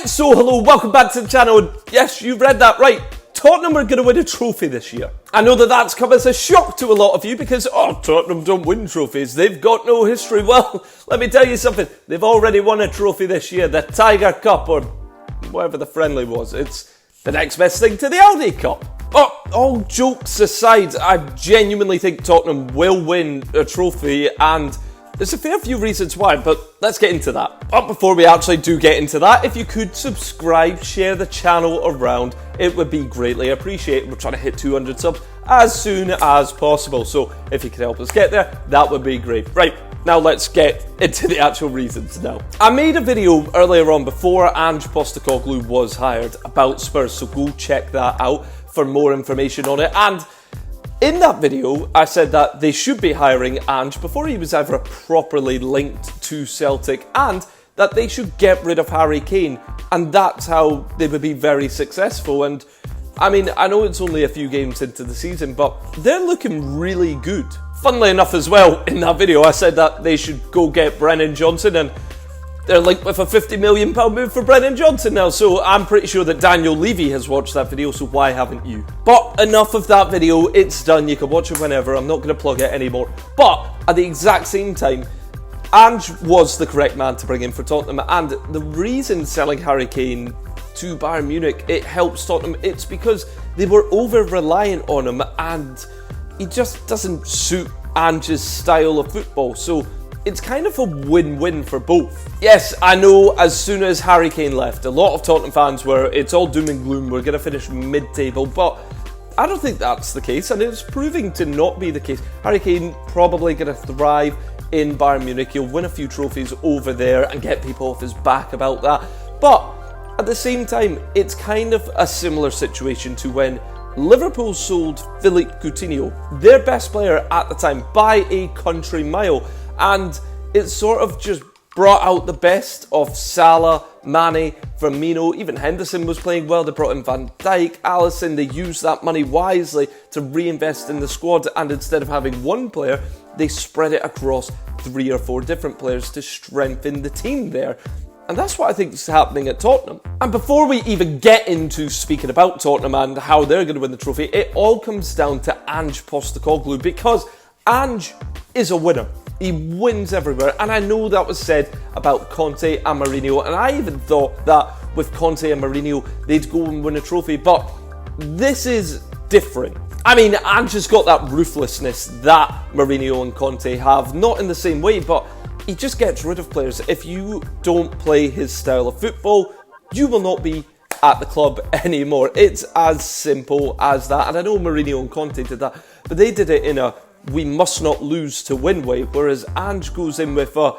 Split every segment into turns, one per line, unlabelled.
Right, so hello, welcome back to the channel. Yes, you read that right. Tottenham are going to win a trophy this year. I know that that's come as a shock to a lot of you because, Tottenham don't win trophies. They've got no history. Well, let me tell you something. They've already won a trophy this year, the Tiger Cup, or whatever the friendly was. It's the next best thing to the Aldi Cup. But all jokes aside, I genuinely think Tottenham will win a trophy, and there's a fair few reasons why, but let's get into that. But before we actually do get into that, if you could subscribe, share the channel around, it would be greatly appreciated. We're trying to hit 200 subs as soon as possible, so if you could help us get there, that would be great. Right, now let's get into the actual reasons now. I made a video earlier on before Ange Postecoglou was hired about Spurs, so go check that out for more information on it. And in that video, I said that they should be hiring Ange before he was ever properly linked to Celtic, and that they should get rid of Harry Kane, and that's how they would be very successful. And I mean, I know it's only a few games into the season, but they're looking really good. Funnily enough as well, in that video, I said that they should go get Brennan Johnson, and they're linked with a £50 million move for Brennan Johnson now, so I'm pretty sure that Daniel Levy has watched that video, so why haven't you? But enough of that video, it's done, you can watch it whenever, I'm not going to plug it anymore. But at the exact same time, Ange was the correct man to bring in for Tottenham, and the reason selling Harry Kane to Bayern Munich, it helps Tottenham, it's because they were over-reliant on him, and he just doesn't suit Ange's style of football, so it's kind of a win-win for both. Yes, I know as soon as Harry Kane left, a lot of Tottenham fans were, it's all doom and gloom, we're going to finish mid-table, but I don't think that's the case, and it's proving to not be the case. Harry Kane probably going to thrive in Bayern Munich, he'll win a few trophies over there and get people off his back about that, but at the same time, it's kind of a similar situation to when Liverpool sold Philippe Coutinho, their best player at the time, by a country mile. And it sort of just brought out the best of Salah, Mane, Firmino, even Henderson was playing well. They brought in Van Dijk, Alisson. They used that money wisely to reinvest in the squad. And instead of having one player, they spread it across 3 or 4 different players to strengthen the team there. And that's what I think is happening at Tottenham. And before we even get into speaking about Tottenham and how they're going to win the trophy, it all comes down to Ange Postecoglou, because Ange is a winner. He wins everywhere, and I know that was said about Conte and Mourinho, and I even thought that with Conte and Mourinho, they'd go and win a trophy, but this is different. I mean, Ange has got that ruthlessness that Mourinho and Conte have, not in the same way, but he just gets rid of players. If you don't play his style of football, you will not be at the club anymore. It's as simple as that, and I know Mourinho and Conte did that, but they did it in a we must not lose to win way, whereas Ange goes in with a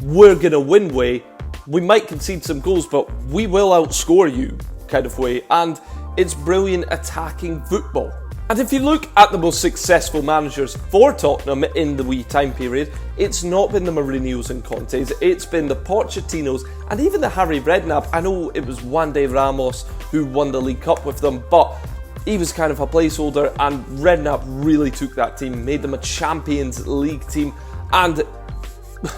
we're going to win way, we might concede some goals, but we will outscore you kind of way, and it's brilliant attacking football. And if you look at the most successful managers for Tottenham in the wee time period, it's not been the Mourinhos and Contes, it's been the Pochettinos and even the Harry Redknapp. I know it was Juan de Ramos who won the League Cup with them, but he was kind of a placeholder, and Redknapp really took that team, made them a Champions League team. And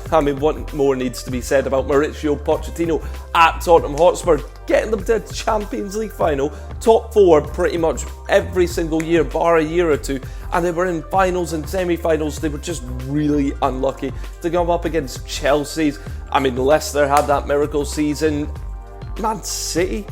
I mean, what more needs to be said about Mauricio Pochettino at Tottenham Hotspur, getting them to a Champions League final, top 4 pretty much every single year, bar a year or two, and they were in finals and semi-finals. They were just really unlucky to come up against Chelsea's. I mean, Leicester had that miracle season, Man City.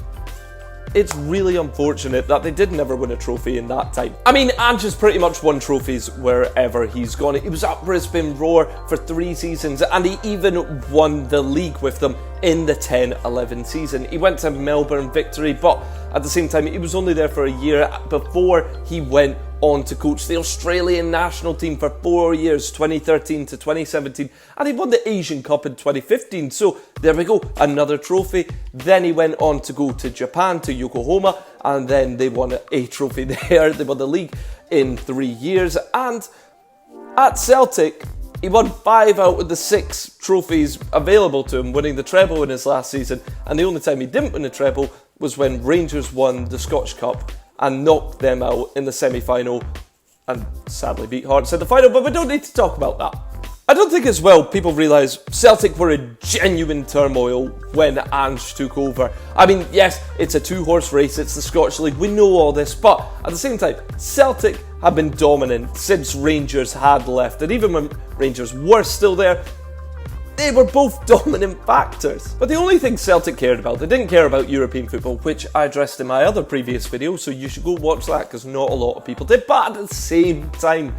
It's really unfortunate that they did never win a trophy in that time. I mean, Ange has pretty much won trophies wherever he's gone. He was at Brisbane Roar for 3 seasons, and he even won the league with them in the 10-11 season. He went to Melbourne Victory, but at the same time, he was only there for a year before he went on to coach the Australian national team for 4 years, 2013 to 2017, and he won the Asian Cup in 2015, so there we go, another trophy. Then he went on to go to Japan, to Yokohama, and then they won a trophy there. They won the league in 3 years, and at Celtic, he won 5 out of the 6 trophies available to him, winning the treble in his last season, and the only time he didn't win a treble was when Rangers won the Scottish Cup and knocked them out in the semi-final and sadly beat Hearts in the final, but we don't need to talk about that. I don't think as well people realise Celtic were in genuine turmoil when Ange took over. I mean, yes, it's a two-horse race, it's the Scottish League, we know all this, but at the same time, Celtic have been dominant since Rangers had left, and even when Rangers were still there, they were both dominant factors. But the only thing Celtic cared about, they didn't care about European football, which I addressed in my other previous video, so you should go watch that because not a lot of people did, but at the same time,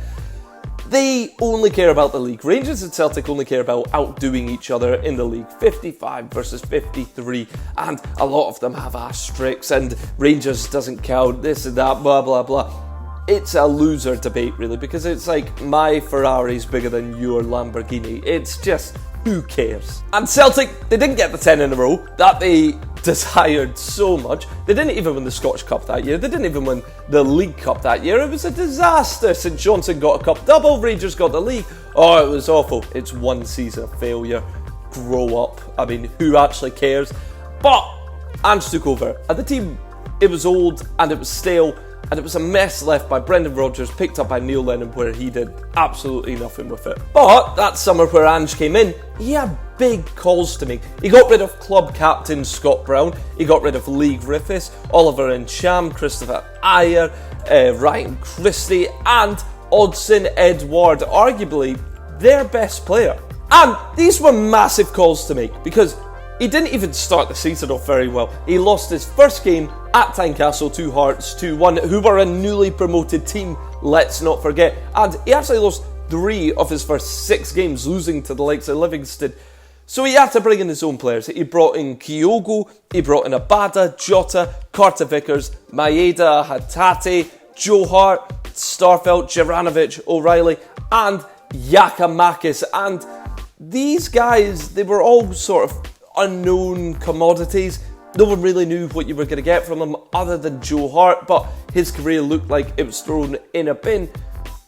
they only care about the league. Rangers and Celtic only care about outdoing each other in the league. 55 versus 53, and a lot of them have asterisks, and Rangers doesn't count, this and that, blah, blah, blah. It's a loser debate, really, because it's like my Ferrari's bigger than your Lamborghini. It's just, who cares? And Celtic, they didn't get the 10 in a row that they desired so much. They didn't even win the Scottish Cup that year. They didn't even win the League Cup that year. It was a disaster. St Johnstone got a cup double, Rangers got the league. Oh, it was awful. It's one season of failure. Grow up. I mean, who actually cares? But Ange took over, and the team, it was old and it was stale, and it was a mess left by Brendan Rodgers, picked up by Neil Lennon, where he did absolutely nothing with it. But that summer where Ange came in, he had big calls to make. He got rid of club captain Scott Brown, he got rid of League Riffis, Oliver Encham, Christopher Ayer, Ryan Christie, and Odsonne Edouard, arguably their best player. And these were massive calls to make, because he didn't even start the season off very well. He lost his first game at Tynecastle to Hearts 2-1, who were a newly promoted team, let's not forget. And he actually lost 3 of his first 6 games, losing to the likes of Livingston. So he had to bring in his own players. He brought in Kyogo, he brought in Abada, Jota, Carter Vickers, Maeda, Hatate, Joe Hart, Starfelt, Juranovic, O'Reilly, and Giakoumakis. And these guys, they were all sort of unknown commodities. No one really knew what you were going to get from them other than Joe Hart, but his career looked like it was thrown in a bin.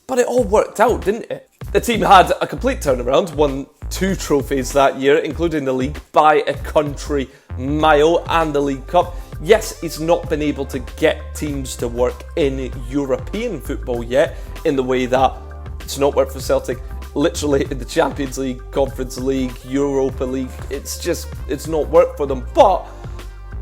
But it all worked out, didn't it? The team had a complete turnaround, won 2 trophies that year, including the league by a country mile, and the League Cup. Yes, he's not been able to get teams to work in European football yet, in the way that it's not worked for Celtic. Literally in the Champions League, Conference League, Europa League, it's not worked for them, but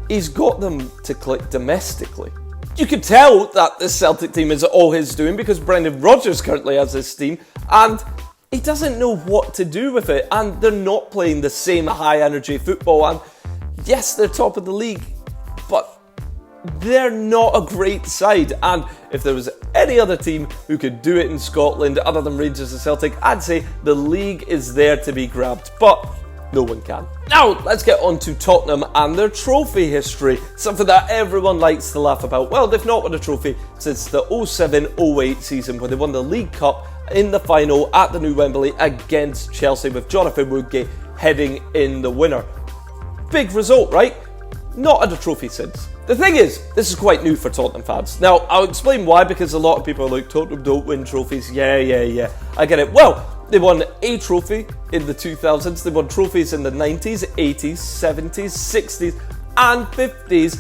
he's got them to click domestically. You can tell that the Celtic team is all his doing because Brendan Rodgers currently has this team, and he doesn't know what to do with it, and they're not playing the same high energy football, and yes, they're top of the league, but they're not a great side. And if there was any other team who could do it in Scotland other than Rangers and Celtic, I'd say the league is there to be grabbed, but no one can. Now, let's get on to Tottenham and their trophy history, something that everyone likes to laugh about. Well, they've not won a trophy since the 07-08 season, where they won the League Cup in the final at the New Wembley against Chelsea, with Jonathan Woodgate heading in the winner. Big result, right? Not had a trophy since. The thing is, this is quite new for Tottenham fans. Now, I'll explain why, because a lot of people are like, Tottenham don't win trophies. Yeah, I get it. Well, they won a trophy in the 2000s, they won trophies in the 90s, 80s, 70s, 60s, and 50s,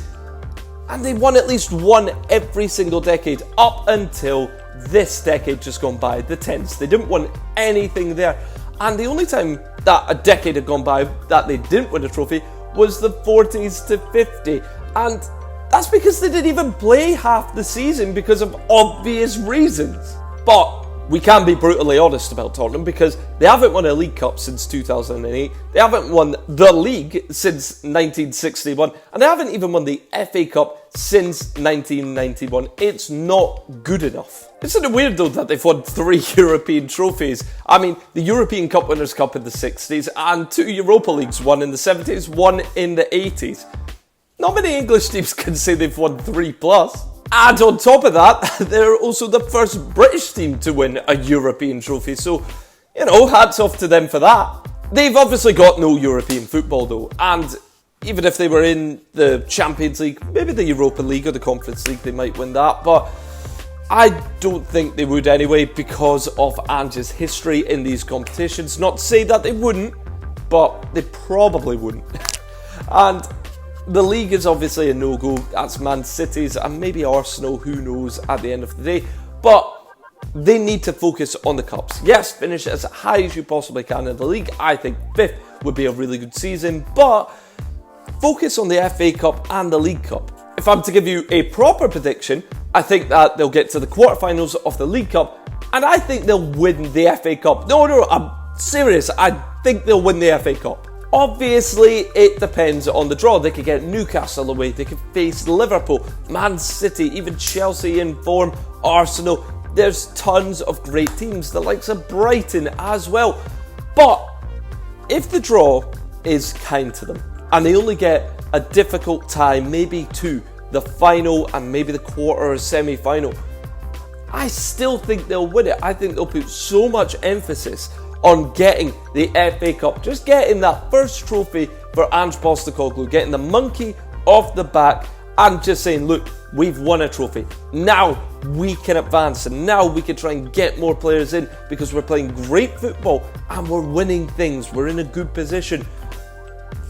and they won at least one every single decade up until this decade just gone by, the 10s. They didn't win anything there, and the only time that a decade had gone by that they didn't win a trophy was the 40s to 50, and that's because they didn't even play half the season because of obvious reasons. But we can be brutally honest about Tottenham, because they haven't won a League Cup since 2008, they haven't won the league since 1961, and they haven't even won the FA Cup since 1991. It's not good enough. Isn't it weird though that they've won 3 European trophies? I mean, the European Cup Winners' Cup in the 60s, and 2 Europa Leagues, one in the 70s, one in the 80s. Not many English teams can say they've won 3+. And on top of that, they're also the first British team to win a European trophy. So, hats off to them for that. They've obviously got no European football though. And even if they were in the Champions League, maybe the Europa League or the Conference League, they might win that. But I don't think they would anyway, because of Ange's history in these competitions. Not to say that they wouldn't, but they probably wouldn't. And the league is obviously a no-go. That's Man City's and maybe Arsenal, who knows, at the end of the day. But they need to focus on the cups. Yes, finish as high as you possibly can in the league. I think 5th would be a really good season, but focus on the FA Cup and the League Cup. If I'm to give you a proper prediction, I think that they'll get to the quarterfinals of the League Cup, and I think they'll win the FA Cup. No, I'm serious. I think they'll win the FA Cup. Obviously, it depends on the draw. They could get Newcastle away, they could face Liverpool, Man City, even Chelsea in form, Arsenal. There's tons of great teams, the likes of Brighton as well. But if the draw is kind to them, and they only get a difficult tie, maybe to the final and maybe the quarter or semi-final, I still think they'll win it. I think they'll put so much emphasis on getting the FA Cup, just getting that first trophy for Ange Postecoglou, getting the monkey off the back and just saying, look, we've won a trophy. Now we can advance and now we can try and get more players in because we're playing great football and we're winning things. We're in a good position.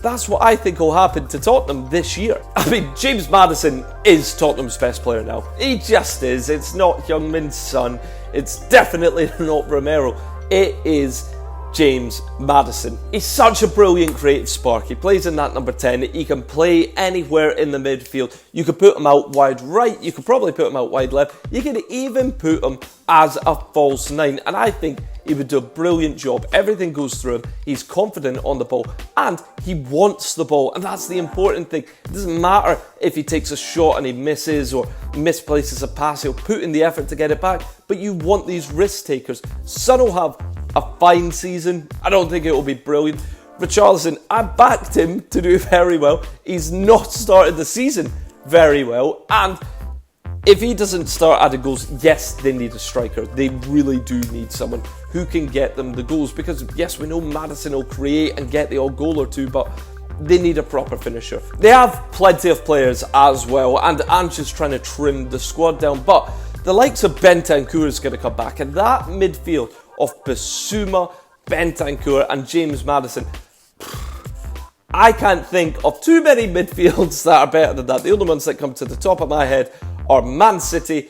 That's what I think will happen to Tottenham this year. I mean, James Maddison is Tottenham's best player now. He just is. It's not Youngmin's son. It's definitely not Romero. It is James Maddison. He's such a brilliant creative spark. He plays in that number 10. He can play anywhere in the midfield. You could put him out wide right. You could probably put him out wide left. You could even put him as a false 9. And I think he would do a brilliant job. Everything goes through him. He's confident on the ball and he wants the ball. And that's the important thing. It doesn't matter if he takes a shot and he misses or misplaces a pass. He'll put in the effort to get it back. But you want these risk takers. Son will have a fine season. I don't think it will be brilliant. Richarlison, I backed him to do very well. He's not started the season very well. And if he doesn't start adding goals, yes, they need a striker. They really do need someone who can get them the goals. Because, yes, we know Maddison will create and get the odd goal or two, but they need a proper finisher. They have plenty of players as well, and Ange is trying to trim the squad down. But the likes of Bentancur is going to come back, and that midfield of Bissouma, Bentancur, and James Maddison, I can't think of too many midfields that are better than that. The only ones that come to the top of my head are Man City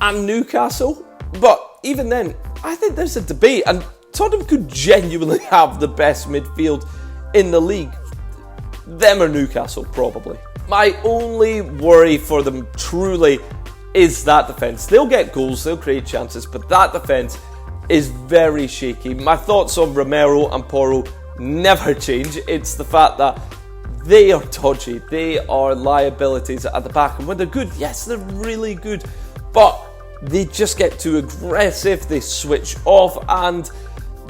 and Newcastle. But even then, I think there's a debate, and Tottenham could genuinely have the best midfield in the league. Them or Newcastle, probably. My only worry for them truly is that defence. They'll get goals, they'll create chances, but that defence is very shaky. My thoughts on Romero and Porro never change. It's the fact that they are dodgy. They are liabilities at the back. And when they're good, yes, they're really good. But they just get too aggressive. They switch off and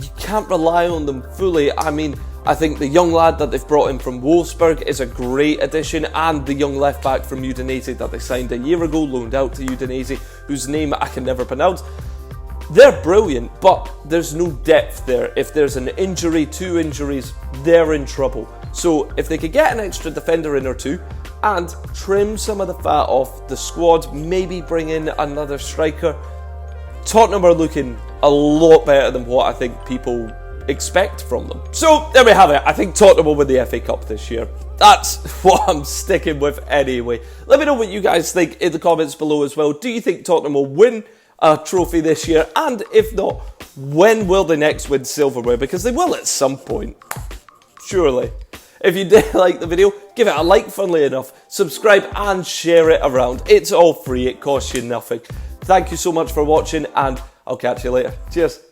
you can't rely on them fully. I mean, I think the young lad that they've brought in from Wolfsburg is a great addition, and the young left back from Udinese that they signed a year ago, loaned out to Udinese, whose name I can never pronounce. They're brilliant, but there's no depth there. If there's an injury, 2 injuries, they're in trouble. So if they could get an extra defender in or two and trim some of the fat off the squad, maybe bring in another striker, Tottenham are looking a lot better than what I think people expect from them. So there we have it. I think Tottenham will win the FA Cup this year. That's what I'm sticking with anyway. Let me know what you guys think in the comments below as well. Do you think Tottenham will win a trophy this year? And if not, when will they next win silverware? Because they will at some point, surely. If you did like the video, give it a like, funnily enough, subscribe and share it around. It's all free, it costs you nothing. Thank you so much for watching, and I'll catch you later. Cheers.